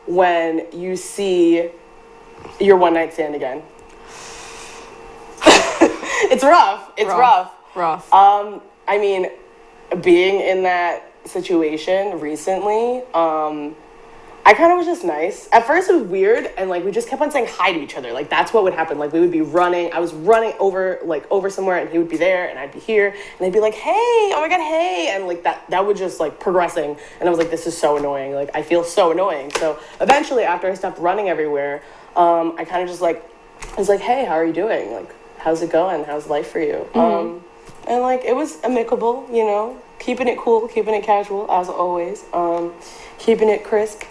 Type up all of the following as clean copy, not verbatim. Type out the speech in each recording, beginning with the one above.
when you see your one night stand again? It's rough. It's rough. I mean, being in that situation recently, I kind of was just nice. At first it was weird, and like we just kept on saying hi to each other. Like that's what would happen. Like we would be running. I was running over somewhere, and he would be there, and I'd be here, and I'd be like, "Hey, oh my god, hey!" And like that would just like progressing, and I was like, "This is so annoying. Like I feel so annoying." So eventually, after I stopped running everywhere, I kind of just like was like, "Hey, how are you doing? Like how's it going? How's life for you?" And like it was amicable, you know, keeping it cool, keeping it casual as always, keeping it crisp.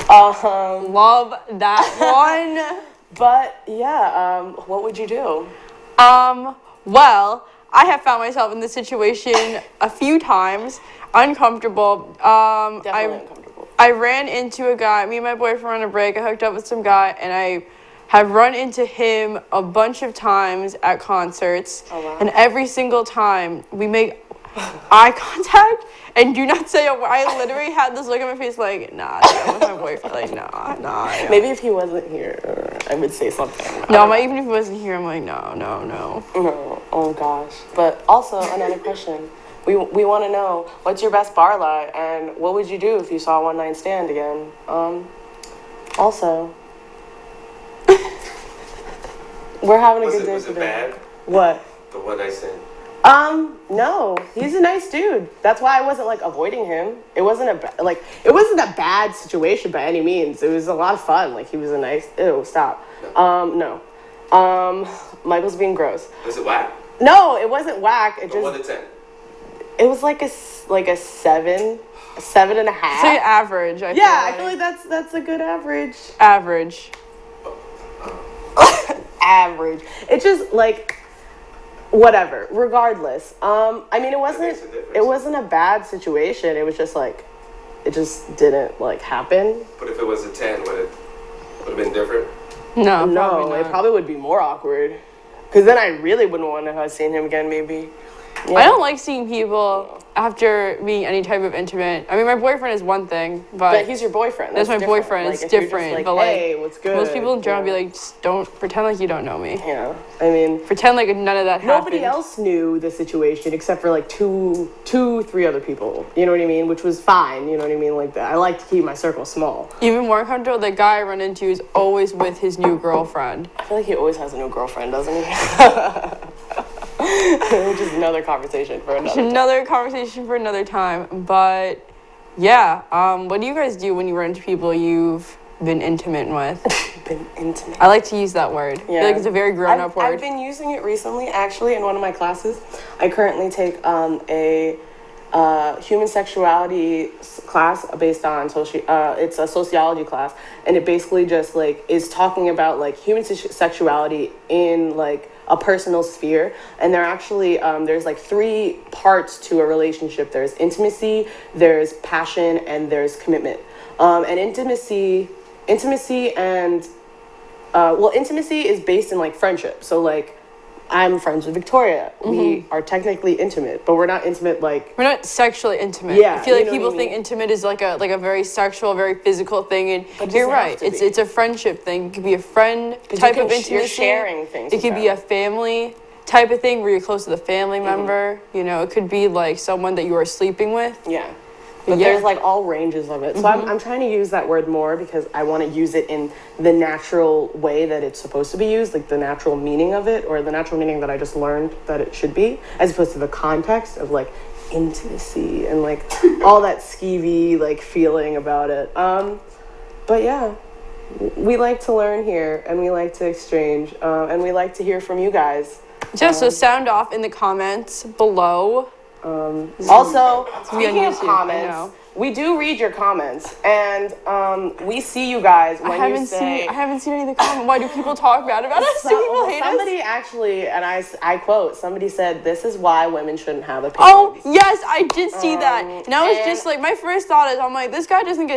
Love that one. But yeah, what would you do? Well, I have found myself in this situation a few times, uncomfortable. Definitely uncomfortable. I ran into a guy, me and my boyfriend were on a break, I hooked up with some guy, and I have run into him a bunch of times at concerts. Oh, wow. And every single time we make eye contact and do not say a word. I literally had this look on my face like, nah, I'm with my boyfriend. Like, nah. Yeah. Maybe if he wasn't here, I would say something. No, even if he wasn't here, I'm like, no. No, oh gosh. But also, another question. We want to know, what's your best bar lie, and what would you do if you saw a one-night stand again? Also, we're having a good day today. Was it bad? What? The one night stand? No, he's a nice dude. That's why I wasn't like avoiding him. It wasn't a bad situation by any means. It was a lot of fun. Like he was a nice. Ew, stop. No. No. Michael's being gross. Was it whack? No, it wasn't whack. It just 1 to 10. It was like a 7.5. It's like average. I feel like that's a good average. Average. Average. It's just like whatever. Regardless. I mean, it wasn't a bad situation. It was just like it just didn't like happen. But if it was a 10, would it have been different? No, it probably would be more awkward. Because then I really wouldn't want to have seen him again, maybe. Yeah. I don't like seeing people after being any type of intimate. I mean, my boyfriend is one thing, but he's your boyfriend. That's my boyfriend. Like, it's different. Like, but like, hey, what's good? Most people in general be like, just don't pretend like you don't know me. Yeah, I mean, pretend like none of that happened. Nobody else knew the situation except for like two, 3 other people. You know what I mean? Which was fine. You know what I mean? Like that. I like to keep my circle small. Even more uncomfortable, the guy I run into is always with his new girlfriend. I feel like he always has a new girlfriend, doesn't he? Which is another conversation for another time. But yeah, what do you guys do when you run into people you've been intimate with? Been intimate. I like to use that word. Yeah. I feel like it's a very grown-up word. I've been using it recently, actually, in one of my classes. I currently take a human sexuality class based on it's a sociology class, and it basically just like is talking about like human sexuality in like a personal sphere. And there actually there's like 3 parts to a relationship. There's intimacy, there's passion, and there's commitment. And intimacy and intimacy is based in like friendship. So like I'm friends with Victoria. Mm-hmm. We are technically intimate, but we're not intimate like... We're not sexually intimate. Yeah. I feel like people think intimate is like a very sexual, very physical thing, and you're right. It's a friendship thing. It could be a friend type of intimacy. You're sharing things. It could be a family type of thing where you're close to the family member. You know, it could be like someone that you are sleeping with. Yeah. But there's like all ranges of it. So I'm trying to use that word more because I want to use it in the natural way that it's supposed to be used, like the natural meaning of it, or the natural meaning that I just learned that it should be, as opposed to the context of like intimacy and like all that skeevy like feeling about it. But yeah, we like to learn here, and we like to exchange, and we like to hear from you guys. So sound off in the comments below. Also, speaking of comments, we do read your comments, and we see you guys when you say... I haven't seen any of the comments. Why do people talk bad about us? Do people hate us? Somebody actually, and I quote, somebody said, "This is why women shouldn't have opinions." Oh, yes, I did see that. And I was just like, my first thought is, I'm like, this guy doesn't get